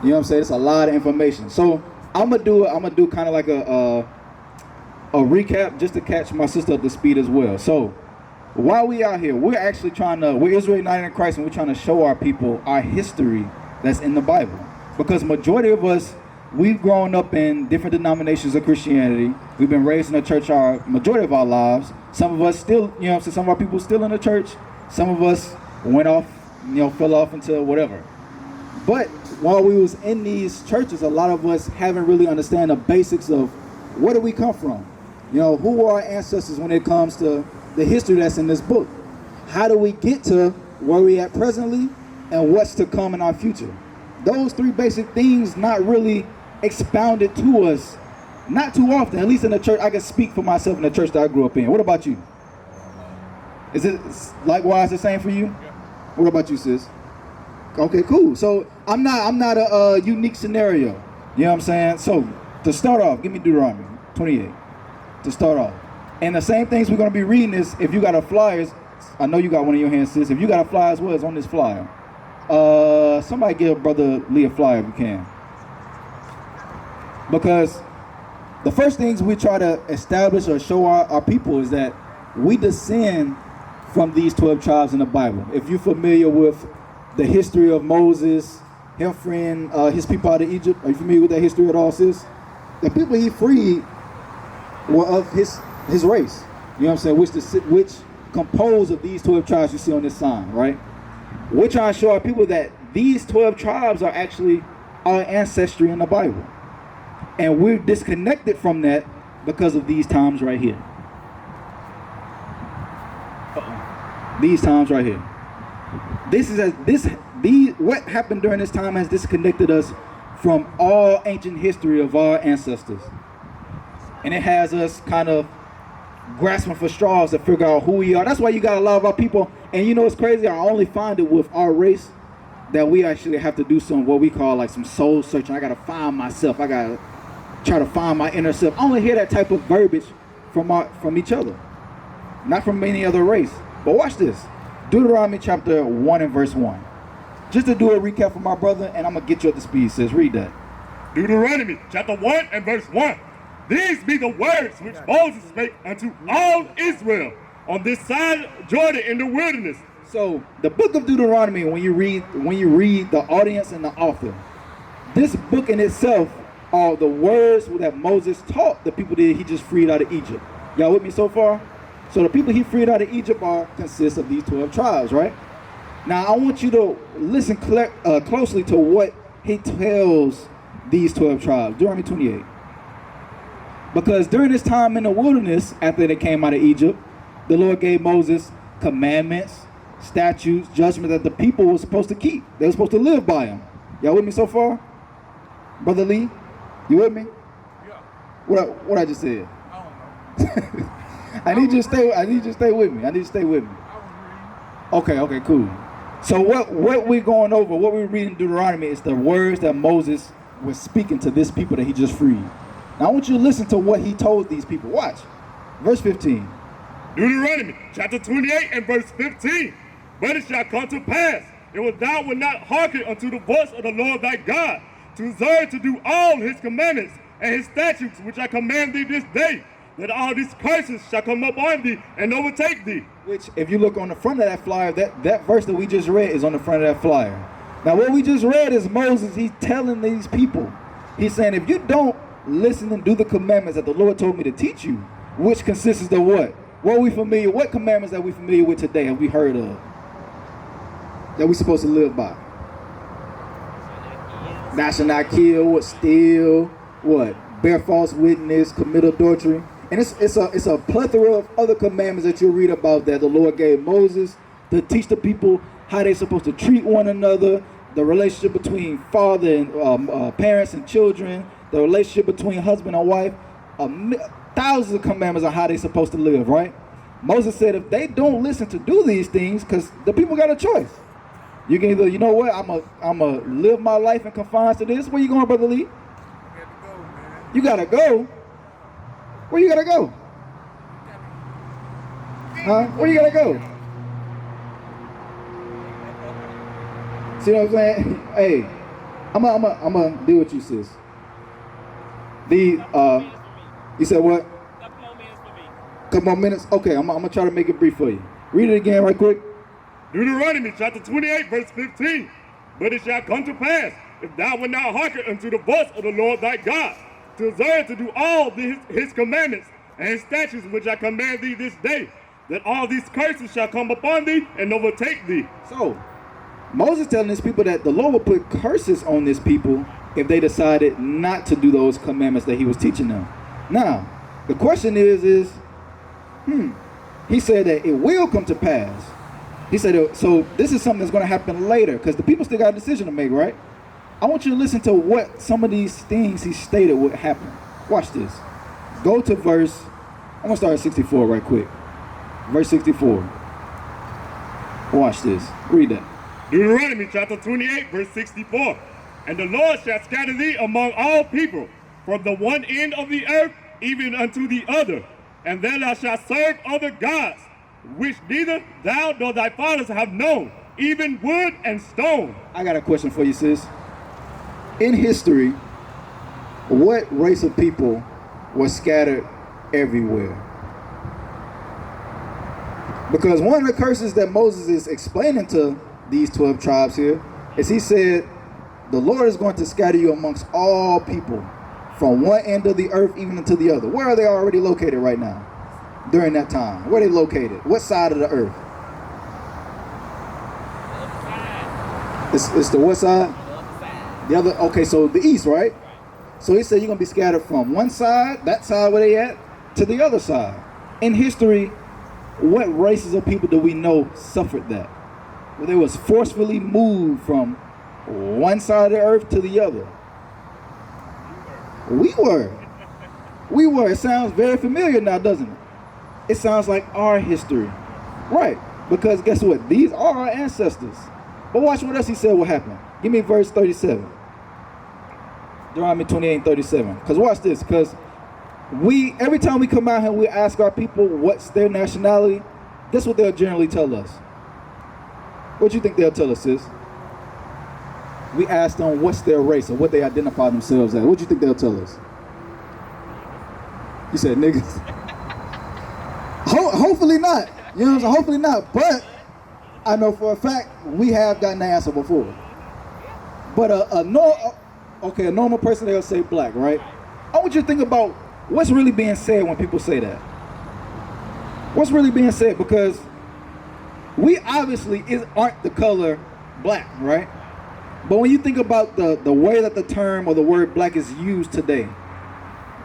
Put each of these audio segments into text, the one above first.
You know what I'm saying? It's a lot of information. So I'm gonna do kind of like a recap just to catch my sister up to speed as well. So while we out here, we're actually we're Israel United in Christ, and we're trying to show our people our history that's in the Bible. Because majority of us, we've grown up in different denominations of Christianity. We've been raised in the church our majority of our lives. Some of us still, you know, so some of our people still in the church. Some of us went off, fell off into whatever. But while we was in these churches, a lot of us haven't really understand the basics of where do we come from? Who are our ancestors when it comes to the history that's in this book? How do we get to where we at presently and what's to come in our future? Those three basic things not really expounded to us, not too often, at least in the church. I can speak for myself in the church that I grew up in. What about you? Is it likewise the same for you? Yeah. What about you, sis? Okay, cool. So I'm not a unique scenario. You know what I'm saying? So to start off, give me Deuteronomy 28 to start off. And the same things we're going to be reading is, if you got a flyer, I know you got one in your hand, sis. If you got a flyer as well, it's on this flyer. Somebody give Brother Lee a flyer if you can. Because the first things we try to establish or show our people is that we descend from these 12 tribes in the Bible. If you're familiar with the history of Moses, him freeing his people out of Egypt, are you familiar with that history at all, sis? The people he freed were of his race. You know what I'm saying? Which composed of these 12 tribes you see on this sign, right? We're trying to show our people that these 12 tribes are actually our ancestry in the Bible. And we're disconnected from that because of these times right here. These times right here. What happened during this time has disconnected us from all ancient history of our ancestors. And it has us kind of grasping for straws to figure out who we are. That's why you got a lot of our people, and it's crazy, I only find it with our race that we actually have to do some what we call like some soul searching. I gotta find myself. I gotta try to find my inner self. I only hear that type of verbiage from each other, not from any other race. But watch this. Deuteronomy chapter 1 and verse 1. Just to do a recap for my brother, and I'm gonna get you up to speed, sis. Read that. Deuteronomy chapter 1 and verse 1. These be the words which Moses spake unto all Israel on this side of Jordan in the wilderness. So the book of Deuteronomy, when you read the audience and the author, this book in itself are the words that Moses taught the people that he just freed out of Egypt. Y'all with me so far? So the people he freed out of Egypt consist of these 12 tribes, right? Now I want you to listen closely to what he tells these 12 tribes. Deuteronomy 28. Because during this time in the wilderness, after they came out of Egypt, the Lord gave Moses commandments, statutes, judgment that the people were supposed to keep. They were supposed to live by them. Y'all with me so far? Brother Lee, you with me? Yeah. What I just said? I don't know. I need you to stay with me. Okay, cool. So what we're going over, what we're reading in Deuteronomy is the words that Moses was speaking to this people that he just freed. Now I want you to listen to what he told these people. Watch. Verse 15. Deuteronomy chapter 28 and verse 15. But it shall come to pass, if thou wilt not hearken unto the voice of the Lord thy God, to observe to do all his commandments and his statutes which I command thee this day, that all these curses shall come upon thee and overtake thee. Which, if you look on the front of that flyer, that verse that we just read is on the front of that flyer. Now what we just read is Moses, he's telling these people, he's saying, if you don't listen and do the commandments that the Lord told me to teach you, which consists of what? What commandments that we familiar with today have we heard of? That we're supposed to live by? Thou shalt not kill, steal, bear false witness, commit adultery. And it's a plethora of other commandments that you'll read about that the Lord gave Moses to teach the people how they're supposed to treat one another, the relationship between father and parents and children, the relationship between husband and wife, thousands of commandments on how they're supposed to live, right? Moses said if they don't listen to do these things, because the people got a choice. You can either, you know what, I'm a live my life in confines to this. Where you going, Brother Lee? You gotta go. Where you gotta go? Huh? Where you gotta go? See what I'm saying? Hey, I'm gonna deal with you, sis. You said what? Couple more minutes for me. Couple more minutes? Okay, I'm gonna try to make it brief for you. Read it again right quick. Deuteronomy chapter 28, verse 15. But it shall come to pass, if thou wilt not hearken unto the voice of the Lord thy God, to observe to do all his commandments and his statutes which I command thee this day, that all these curses shall come upon thee and overtake thee. So, Moses telling his people that the Lord will put curses on this people if they decided not to do those commandments that he was teaching them. Now, the question is he said that it will come to pass. He said, so this is something that's going to happen later, because the people still got a decision to make, right? I want you to listen to what some of these things he stated would happen. Watch this. Go to verse, I'm going to start at 64 right quick. Verse 64. Watch this. Read that. Deuteronomy chapter 28, verse 64. And the Lord shall scatter thee among all people, from the one end of the earth even unto the other. And then thou shalt serve other gods, which neither thou nor thy fathers have known, even wood and stone. I got a question for you, sis. In history, what race of people was scattered everywhere? Because one of the curses that Moses is explaining to these 12 tribes here is he said, the Lord is going to scatter you amongst all people from one end of the earth even to the other. Where are they already located right now during that time? Where are they located? What side of the earth? It's the what side? The other, okay, so the east, right? So he said you're going to be scattered from one side, that side where they at, to the other side. In history, what races of people do we know suffered that? Where they was forcefully moved from one side of the earth to the other. We were. It sounds very familiar now, doesn't it? It sounds like our history. Right, because guess what? These are our ancestors. But watch what else he said will happen. Give me verse 37. Deuteronomy 28 and 37. Because watch this, because every time we come out here and we ask our people what's their nationality, guess what they'll generally tell us? What do you think they'll tell us, sis? We ask them what's their race or what they identify themselves as. What do you think they'll tell us? You said niggas. Hopefully not. You know what I'm saying? Hopefully not. But I know for a fact we have gotten the answer before. But a normal person, they'll say black, right? I want you to think about what's really being said when people say that. What's really being said? Because we obviously aren't the color black, right? But when you think about the way that the term or the word black is used today,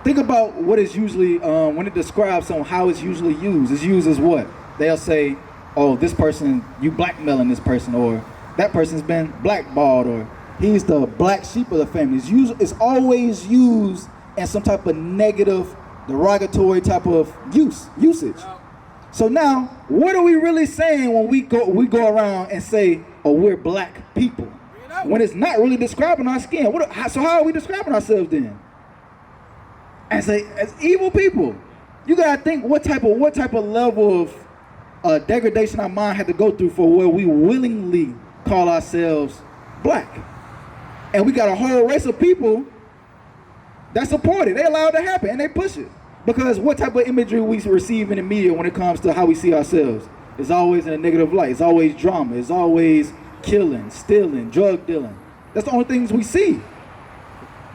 think about what is usually, when it describes someone, how it's usually used. It's used as what? They'll say, oh, this person, you blackmailing this person, or that person's been blackballed, or he's the black sheep of the family. It's always used in some type of negative, derogatory type of usage. So now, what are we really saying when we go around and say, oh, we're black people? When it's not really describing our skin. So how are we describing ourselves then? As evil people. You gotta think what type of level of degradation our mind had to go through for where we willingly call ourselves black. And we got a whole race of people that support it. They allow it to happen and they push it. Because what type of imagery we receive in the media when it comes to how we see ourselves is always in a negative light. It's always drama. It's always killing, stealing, drug dealing. That's the only things we see.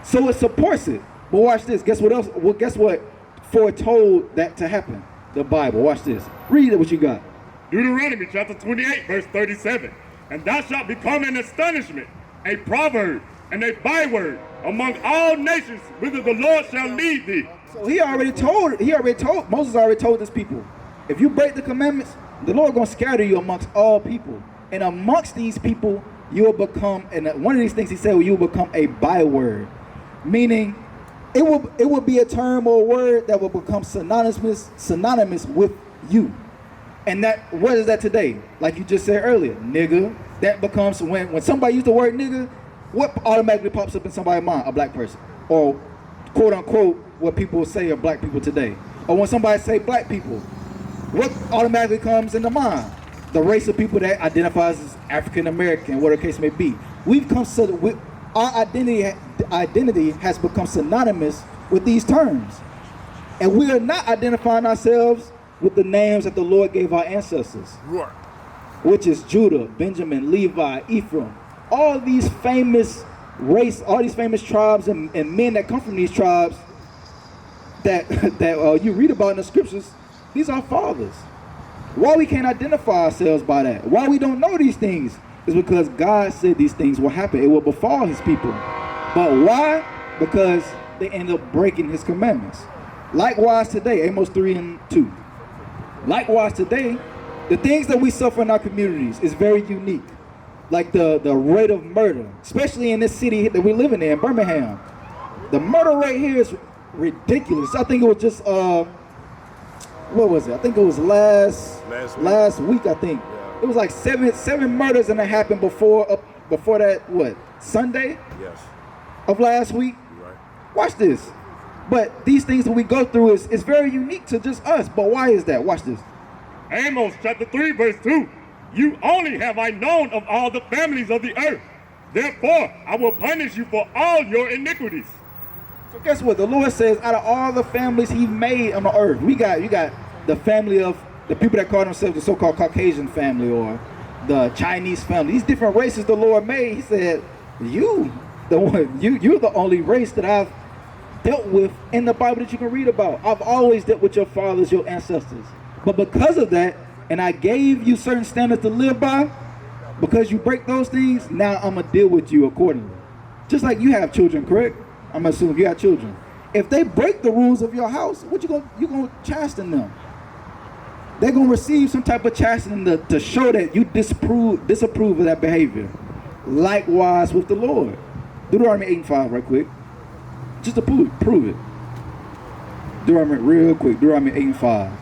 So it supports it. But watch this. Guess what else? Well, guess what foretold that to happen? The Bible. Watch this. Read it what you got. Deuteronomy chapter 28, verse 37. And thou shalt become an astonishment, a proverb, and a byword among all nations, whither the Lord shall lead thee. So Moses already told his people, if you break the commandments, the Lord gonna scatter you amongst all people. And amongst these people, you will become, and one of these things he said, you will become a byword. Meaning, it will be a term or a word that will become synonymous with you. And what is that today? Like you just said earlier, nigga. That becomes, when somebody uses the word nigga, what automatically pops up in somebody's mind? A black person. Or quote unquote, what people say of black people today. Or when somebody say black people, what automatically comes into mind? The race of people that identifies as African American, whatever the case may be. our identity has become synonymous with these terms. And we are not identifying ourselves with the names that the Lord gave our ancestors, Right. which is Judah, Benjamin, Levi, Ephraim. All these famous all these famous tribes and men that come from these tribes that you read about in the scriptures, these are fathers. Why we can't identify ourselves by that? Why we don't know these things is because God said these things will happen. It will befall his people. But why? Because they end up breaking his commandments. Likewise today, Amos 3:2. Likewise today, the things that we suffer in our communities is very unique. Like the rate of murder, especially in this city that we're living in, Birmingham. The murder rate here is ridiculous. I think it was just, what was it? I think it was last week, I think. Yeah. It was like seven murders and it happened before that, what, Sunday Yes. of last week? You're right. Watch this. But these things that we go through is very unique to just us. But why is that? Watch this. Amos chapter 3 verse 2. You only have I known of all the families of the earth. Therefore, I will punish you for all your iniquities. So guess what? The Lord says out of all the families he made on the earth, you got the family of the people that call themselves the so-called Caucasian family or the Chinese family. These different races the Lord made. He said, you're the only race that I've dealt with in the Bible that you can read about. I've always dealt with your fathers, your ancestors. But because of that, and I gave you certain standards to live by, because you break those things, now I'm going to deal with you accordingly. Just like you have children, correct? I'm assuming you have children. If they break the rules of your house, you're going to chasten them. They're going to receive some type of chastening to show that you disapprove of that behavior. Likewise with the Lord. Deuteronomy 8:5 right quick. Just to prove it. Deuteronomy real quick. Deuteronomy 8:5.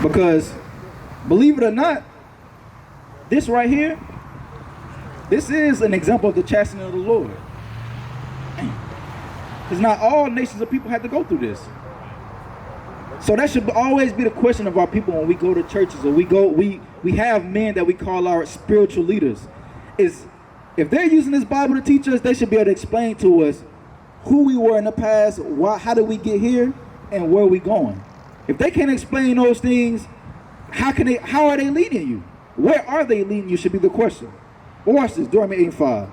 Because, believe it or not, this right here, this is an example of the chastening of the Lord. Because not all nations of people have to go through this. So that should always be the question of our people when we go to churches or we have men that we call our spiritual leaders. Is if they're using this Bible to teach us, they should be able to explain to us who we were in the past, how did we get here, and where we going. If they can't explain those things, how are they leading you? Where are they leading you should be the question. But watch this, Deuteronomy 8:5.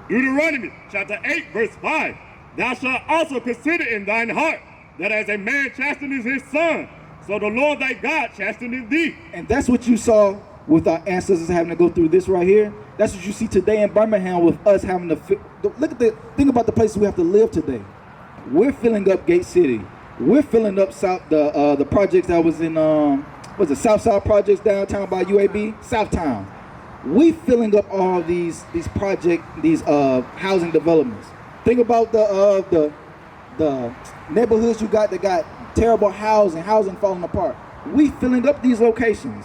Deuteronomy chapter 8 verse 5. Thou shalt also consider in thine heart that as a man chasteneth his son, so the Lord thy God chasteneth thee. And that's what you saw with our ancestors having to go through this right here. That's what you see today in Birmingham with us having to think about the places we have to live today. We're filling up Gate City. We're filling up the projects that was in Southside projects downtown by UAB, Southtown. We filling up all these housing developments. Think about the neighborhoods you got that got terrible housing falling apart. We filling up these locations.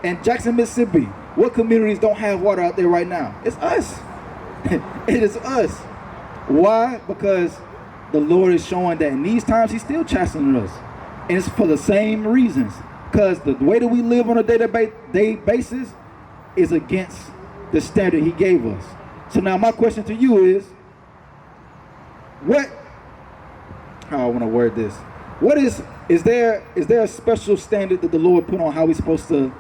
And Jackson, Mississippi, what communities don't have water out there right now? It's us. It is us. Why? Because the Lord is showing that in these times he's still chastening us. And it's for the same reasons. Because the way that we live on a day-to-day basis is against the standard he gave us. So now my question to you is, how I want to word this. Is there a special standard that the Lord put on how we're supposed to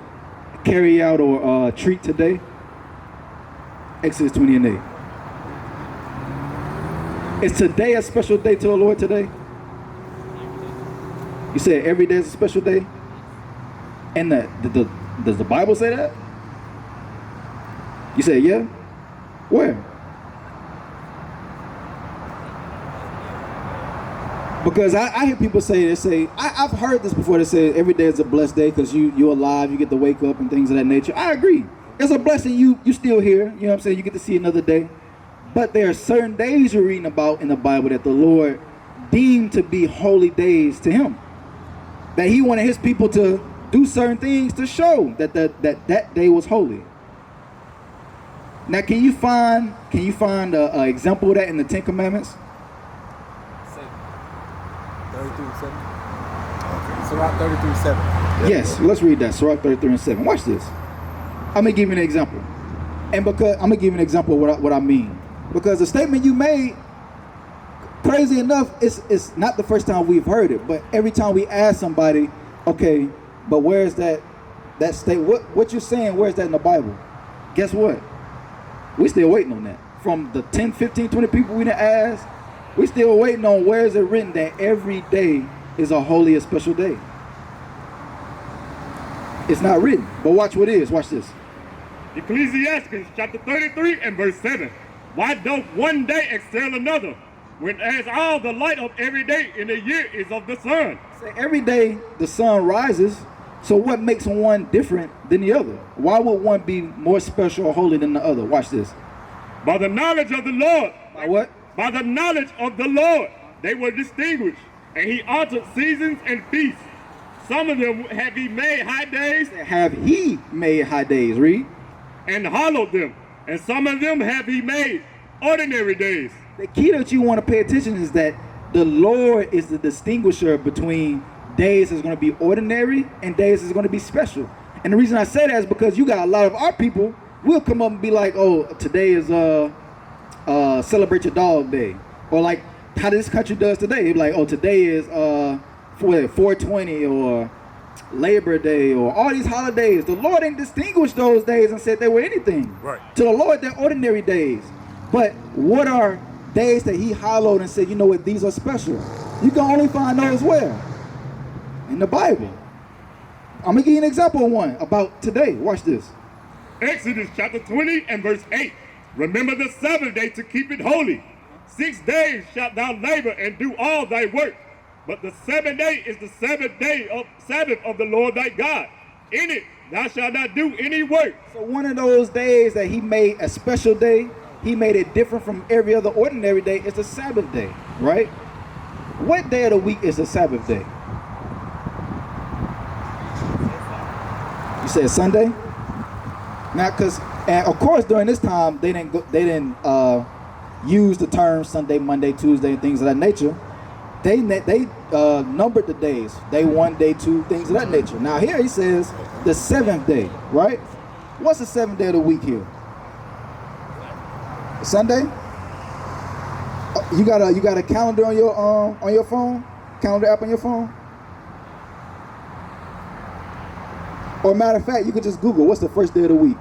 carry out or treat today? Exodus 20:8. Is today a special day to the Lord today? You said every day is a special day? And does the Bible say that? You said yeah? Where? Because I hear people say, I've heard this before, they say every day is a blessed day because you're alive, you get to wake up and things of that nature. I agree. It's a blessing you still here, you know what I'm saying? You get to see another day. But there are certain days you're reading about in the Bible that the Lord deemed to be holy days to him. That he wanted his people to do certain things to show that day was holy. Now, can you find an example of that in the Ten Commandments? 33:7. Okay. Sirach 33:7. Yes, let's read that. Sirach 33:7. Watch this. I'm gonna give you an example, and because I'm gonna give you an example of what I mean. Because the statement you made, crazy enough, it's not the first time we've heard it, but every time we ask somebody, okay, but where's that state? What you're saying? Where's that in the Bible? Guess what? We still waiting on that. From the 10, 15, 20 people we done asked, we still waiting on where is it written that every day is a holy and special day. It's not written, but watch what it is. Watch this. Ecclesiastes chapter 33 and verse 7. Why doth one day excel another, when as all the light of every day in the year is of the sun? Say every day the sun rises, so what makes one different than the other? Why would one be more special or holy than the other? Watch this. By the knowledge of the Lord. By what? By the knowledge of the Lord, they were distinguished, and he altered seasons and feasts. Some of them have he made high days. Have he made high days? Read. And hollowed them. And some of them have he made ordinary days. The key that you want to pay attention is that the Lord is the distinguisher between days that's going to be ordinary and days that's going to be special. And the reason I say that is because you got a lot of our people will come up and be like, oh, today is celebrate your dog day. Or like how this country does today. They're like, oh, today is 420 or Labor Day or all these holidays. The Lord didn't distinguish those days and said they were anything. Right. To the Lord, they're ordinary days. But what are days that he hallowed and said, you know what, these are special? You can only find those where? In the Bible. I'm going to give you an example of one about today. Watch this. Exodus chapter 20 and verse 8. Remember the Sabbath day to keep it holy. 6 days shalt thou labor and do all thy work. But the 7th day is the Sabbath of the Lord thy God. In it thou shalt not do any work. So one of those days that he made a special day, he made it different from every other ordinary day, is the Sabbath day, right? What day of the week is the Sabbath day? You said Sunday? Now, and of course during this time they didn't use the term Sunday, Monday, Tuesday, and things of that nature. They numbered the days. Day 1, day 2, things of that nature. Now here he says the 7th day, right? What's the 7th day of the week here? Sunday? You got a calendar on your phone? Calendar app on your phone? Or matter of fact, you could just Google what's the first day of the week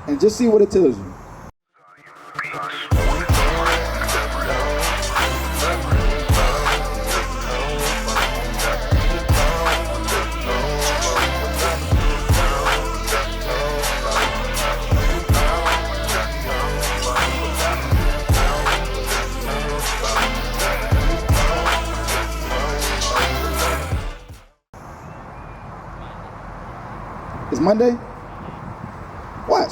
and just see what it tells you. It's Monday? Watch.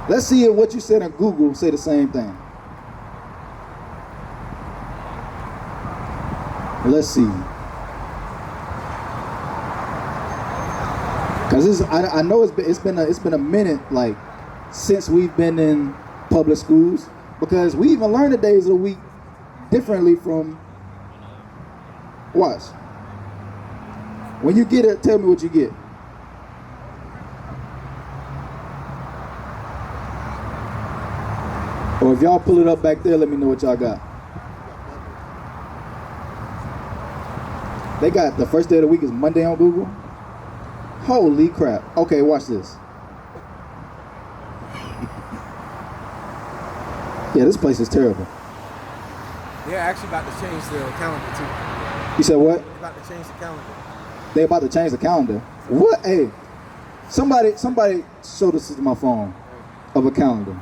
Let's see if what you said on Google say the same thing. Let's see. Cause I know it's been a minute like since we've been in public schools, because we even learn the days of the week differently from. Watch. When you get it, tell me what you get. Or if y'all pull it up back there, let me know what y'all got. They got the first day of the week is Monday on Google. Holy crap. Okay, watch this. Yeah, this place is terrible. They're actually about to change the calendar too. You said what? They're about to change the calendar. They about to change the calendar. What? Hey, somebody showed us my phone of a calendar.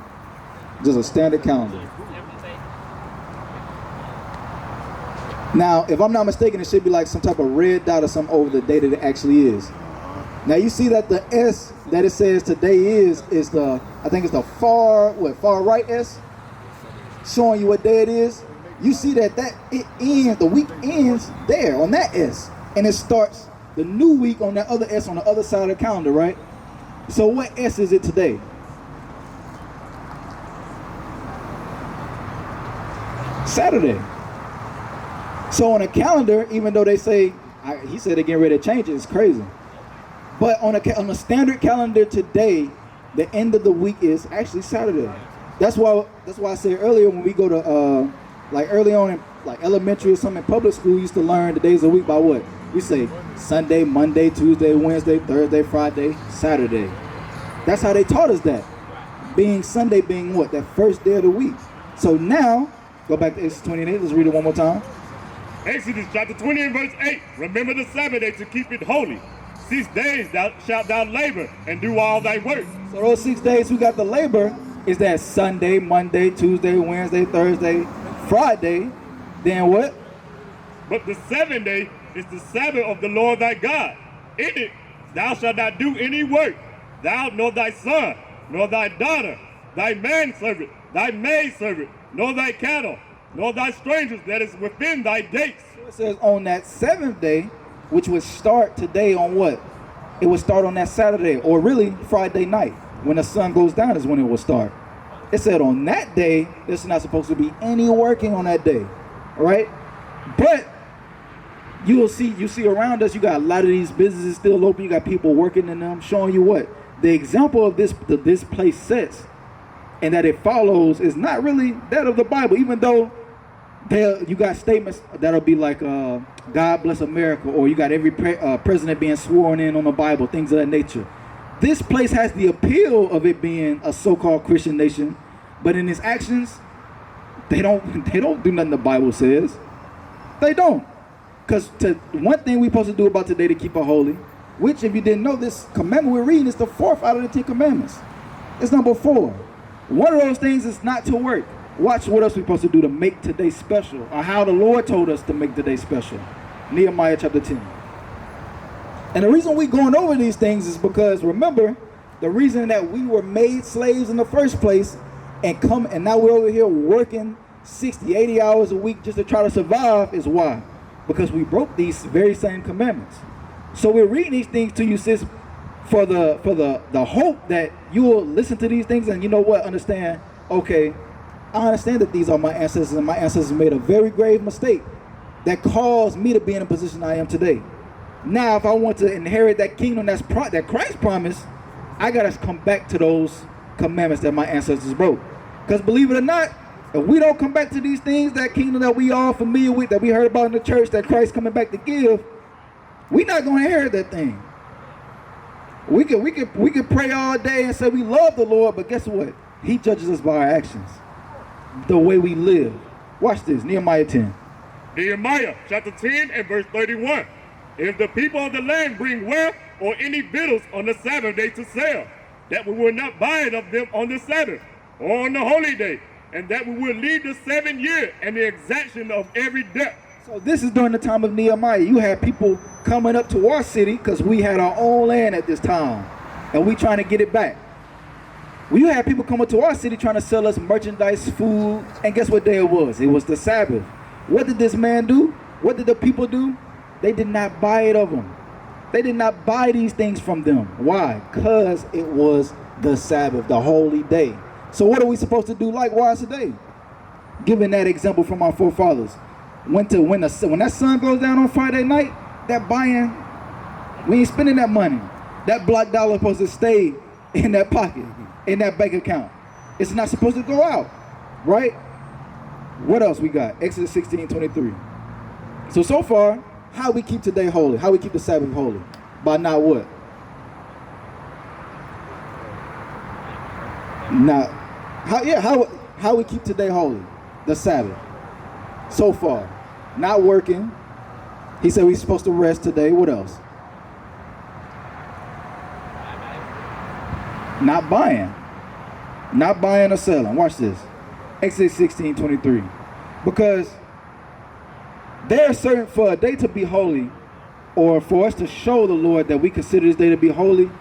Just a standard calendar. Now, if I'm not mistaken, it should be like some type of red dot or something over the day that it actually is. Now you see that the S that it says today is the, I think it's the far right S, showing you what day it is. You see that it ends, the week ends there on that S, and it starts the new week on that other S on the other side of the calendar, right? So what S is it today? Saturday. So on a calendar, even though they say, he said they're getting ready to change it, it's crazy. But on a standard calendar today, the end of the week is actually Saturday. That's why I said earlier when we go to like early on in like elementary or something in public school, we used to learn the days of the week by what? We say Sunday, Monday, Tuesday, Wednesday, Thursday, Friday, Saturday. That's how they taught us that. Being Sunday being what? That first day of the week. So now, go back to Exodus 28, let's read it one more time. Exodus chapter 20 and verse 8. Remember the Sabbath day to keep it holy. 6 days thou shalt thou labor and do all thy work. So those 6 days we got the labor is that Sunday, Monday, Tuesday, Wednesday, Thursday, Friday. Then what? But the 7th day is the Sabbath of the Lord thy God. In it thou shalt not do any work, thou nor thy son, nor thy daughter, thy manservant, thy maidservant, nor thy cattle, nor thy strangers that is within thy gates. So it says on that 7th day, which would start today on what? It would start on that Saturday, or really Friday night. When the sun goes down is when it will start. It said on that day, there's not supposed to be any working on that day, all right? But you see around us, you got a lot of these businesses still open. You got people working in them, showing you what the example of this place sets, and that it follows is not really that of the Bible. Even though you got statements that'll be like God bless America, or you got every president being sworn in on the Bible, things of that nature. This place has the appeal of it being a so-called Christian nation, but in its actions, they don't do nothing the Bible says. They don't. Because one thing we're supposed to do about today to keep it holy, which if you didn't know, this commandment we're reading is the 4th out of the 10 commandments. It's number 4. One of those things is not to work. Watch what else we're supposed to do to make today special, or how the Lord told us to make today special. Nehemiah chapter 10. And the reason we're going over these things is because, remember, the reason that we were made slaves in the first place and now we're over here working 60, 80 hours a week just to try to survive is why? Because we broke these very same commandments. So we're reading these things to you, sis, for the hope that you will listen to these things and you know what, understand, okay, I understand that these are my ancestors, and my ancestors made a very grave mistake that caused me to be in the position I am today. Now, if I want to inherit that kingdom that Christ promised, I got to come back to those commandments that my ancestors broke. Because believe it or not, if we don't come back to these things, that kingdom that we all familiar with, that we heard about in the church, that Christ coming back to give, we're not going to inherit that thing. We could pray all day and say we love the Lord, but guess what? He judges us by our actions, the way we live. Watch this, Nehemiah 10. Nehemiah chapter 10 and verse 31. If the people of the land bring wealth or any victuals on the Sabbath day to sell, that we will not buy it of them on the Sabbath or on the holy day, and that we will leave the 7th year and the exaction of every debt. So this is during the time of Nehemiah. You had people coming up to our city because we had our own land at this time, and we trying to get it back. Well, you had people coming to our city trying to sell us merchandise, food, and guess what day it was? It was the Sabbath. What did this man do? What did the people do? They did not buy it of them. They did not buy these things from them. Why? Because it was the Sabbath, the holy day. So what are we supposed to do likewise today? Given that example from our forefathers. When that sun goes down on Friday night, that buying, we ain't spending that money. That black dollar is supposed to stay in that pocket, in that bank account. It's not supposed to go out, right? What else we got? Exodus 16:23. So far, how we keep today holy? How we keep the Sabbath holy? By not what? Not how we keep today holy? The Sabbath. So far, not working. He said we're supposed to rest today. What else? Not buying. Not buying or selling. Watch this. Exodus 16:23. Because there are certain, for a day to be holy, or for us to show the Lord that we consider this day to be holy,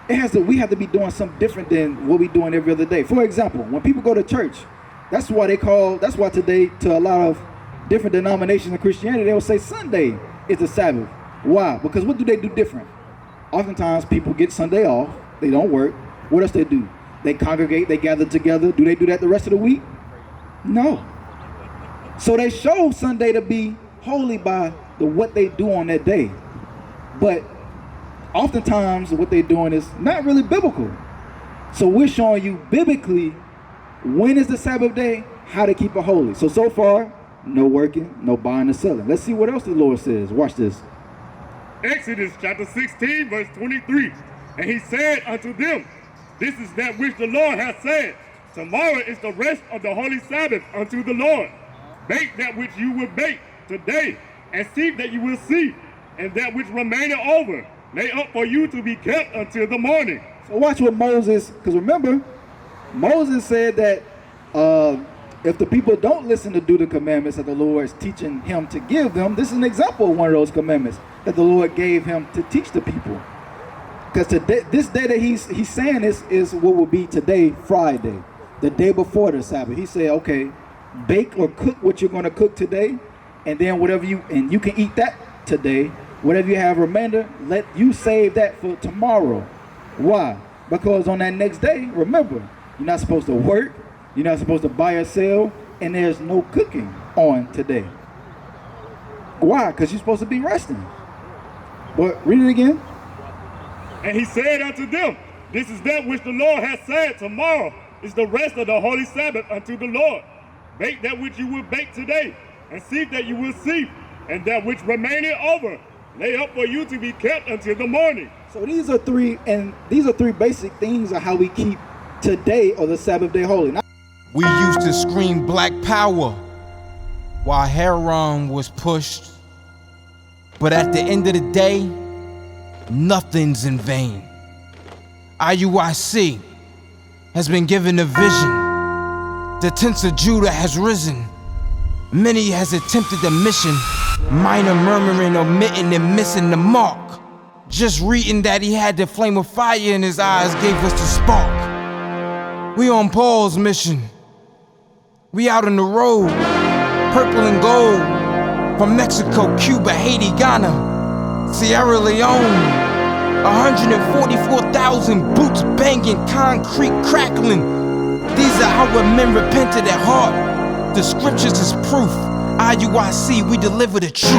we have to be doing something different than what we doing every other day. For example, when people go to church, that's why today, to a lot of different denominations of Christianity, they will say Sunday is the Sabbath. Why? Because what do they do different? Oftentimes people get Sunday off, they don't work. What else they do? They congregate, they gather together. Do they do that the rest of the week? No. So they show Sunday to be holy by what they do on that day. But oftentimes what they're doing is not really biblical. So we're showing you biblically when is the Sabbath day, how to keep it holy. So far, no working, no buying or selling. Let's see what else the Lord says. Watch this. Exodus chapter 16, verse 23. And he said unto them, this is that which the Lord hath said. Tomorrow is the rest of the holy Sabbath unto the Lord. Bake that which you will bake today, and seek that you will seek, and that which remaineth over, lay up for you to be kept until the morning. So watch what Moses, because remember, Moses said that if the people don't listen to do the commandments that the Lord is teaching him to give them, this is an example of one of those commandments that the Lord gave him to teach the people. Because today, this day that he's saying this is what will be today, Friday, the day before the Sabbath. He said, okay, bake or cook what you're going to cook today, and then whatever you can eat that today. Whatever you have remainder, let you save that for tomorrow. Why? Because on that next day, remember, you're not supposed to work, you're not supposed to buy or sell, and there's no cooking on today. Why? Because you're supposed to be resting. But read it again. And he said unto them, this is that which the Lord hath said. Tomorrow is the rest of the holy Sabbath unto the Lord. Bake that which you will bake today, and seek that you will seek, and that which remaineth over, lay up for you to be kept until the morning. So these are three basic things of how we keep today or the Sabbath day holy. We used to scream black power while Heron was pushed. But at the end of the day, nothing's in vain. IUIC has been given a vision. The tents of Judah has risen. Many has attempted the mission, minor murmuring, omitting and missing the mark. Just reading that he had the flame of fire in his eyes gave us the spark. We on Paul's mission. We out on the road, purple and gold, from Mexico, Cuba, Haiti, Ghana, Sierra Leone. 144,000 boots banging, concrete crackling. These are how men repented at heart. The scriptures is proof. IUIC, we deliver the truth.